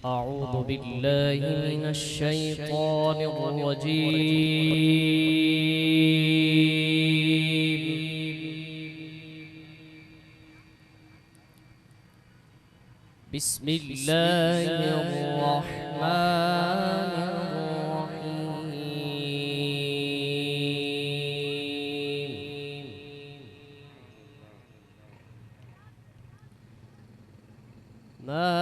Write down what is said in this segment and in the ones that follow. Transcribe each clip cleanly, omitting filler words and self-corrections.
أعوذ بالله من الشيطان الرجيم. بسم الله الرحمن الرحيم. ما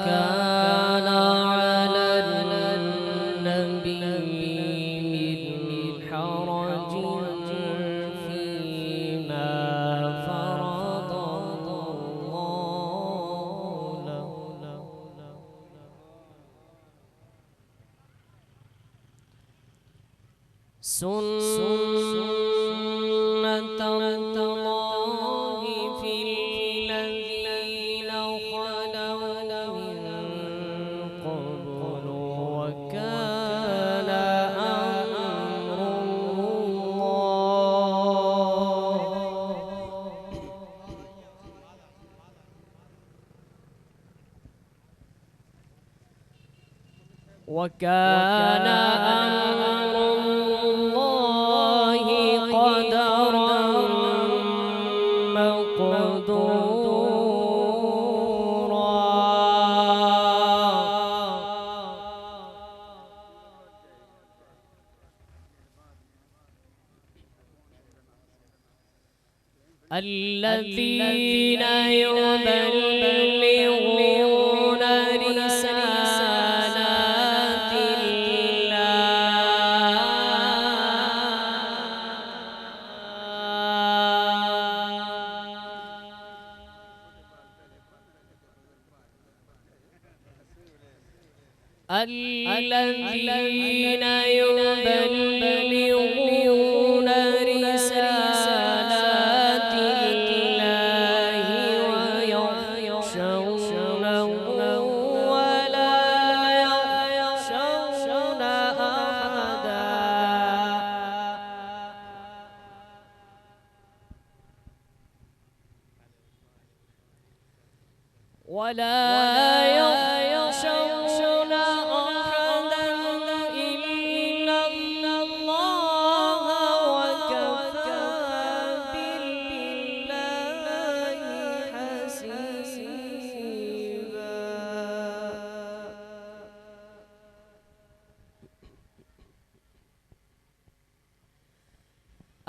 كان على النبي من حرج فيما فرض الله له. سنة الله في الذين خلوا من قبل وكان أمر الله قدرا مقدورا. الذين يبلغون رسالات الذين يبلغون رسالات الله ويخشونه ولا يخشون أحدا إلا الله وكفى بالله حسيبا.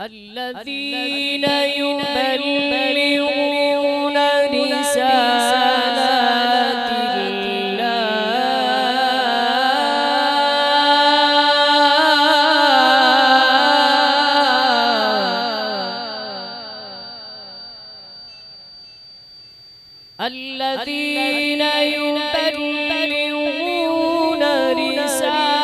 الذين يبلغون رسالات الذين يبلغون رسالات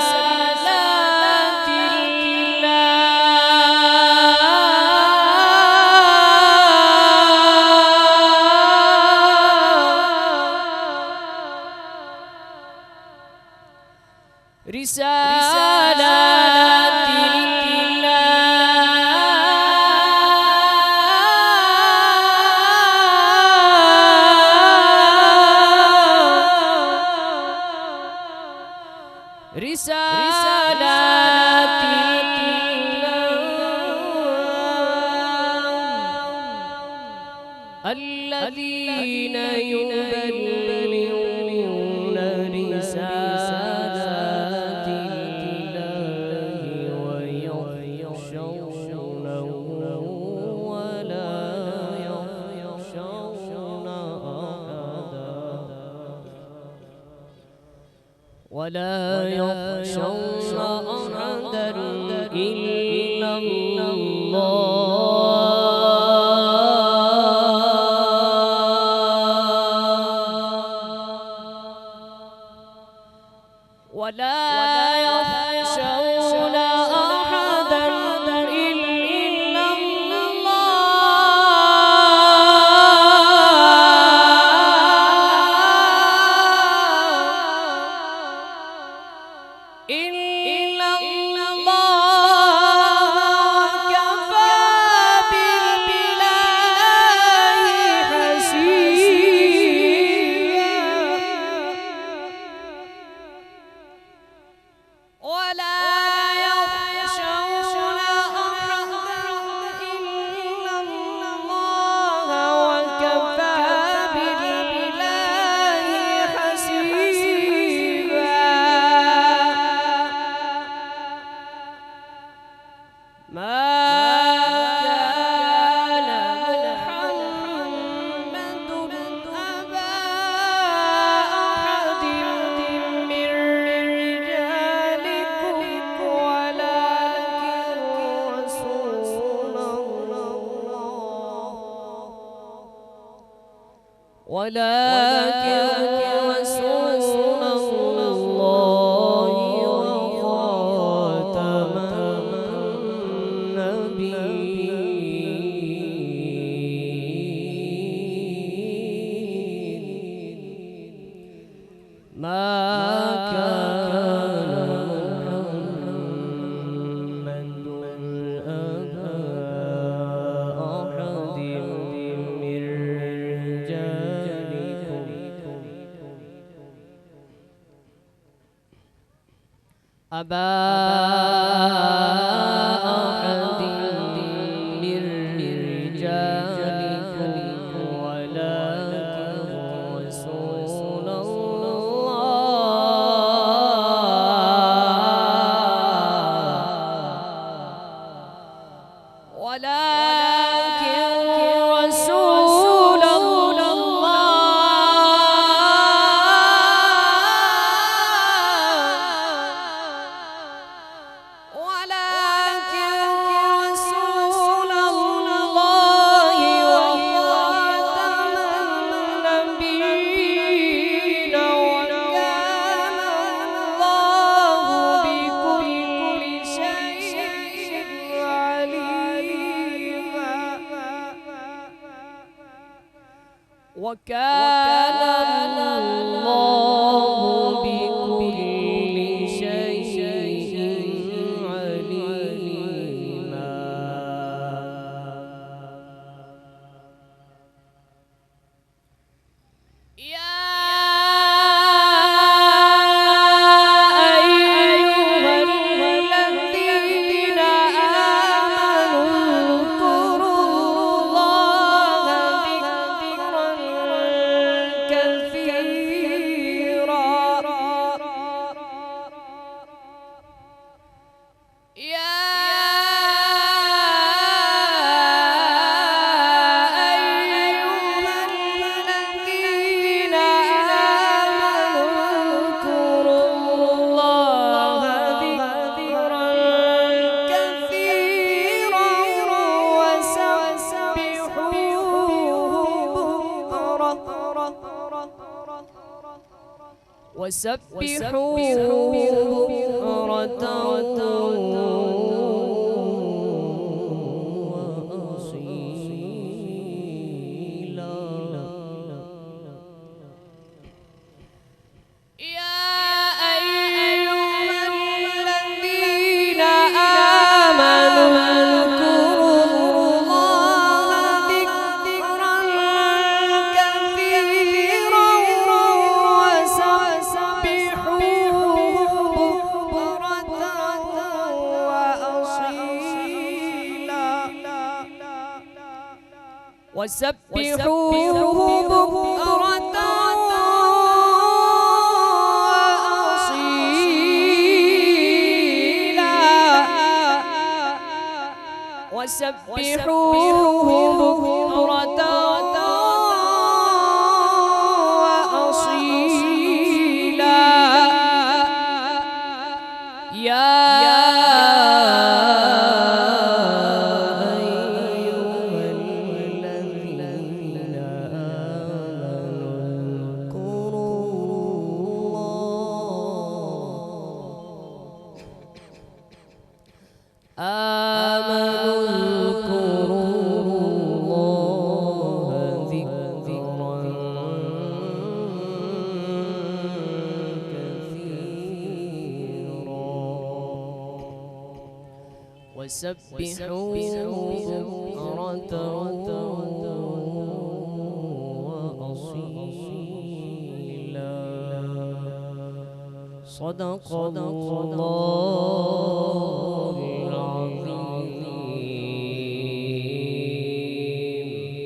الذين يبلغون رسالات الله ويخشونه ولا يخشون أحدا إلا الله ولا يخشون أحدا إلا الله كفى بالله حسيبا. ولكن رسول الله وخاتم النبيين ما كان محمد أبا أحد من رجالكم أبا أحد من رجالكم ولكن رسول الله ولكن رسول الله وخاتم النبيين وكان الله بكل شيء عليما وكان الله بكل شيء عليما يا أيها الذين آمنوا اذكروا الله ذكرا كثيرا يا أيها الذين آمنوا اذكروا الله ذكرا كثيرا وسبحوه بكرة وأصيلا يا أيها الذين آمنوا اذكروا الله ذكرا كثيرا وسبحوه بكرة وأصيلا وسبحوه بكرة وأصيلا يا آمنوا اذكروا الله ذكرا كثيرا وسبحوه بكرة وأصيلا صدق الله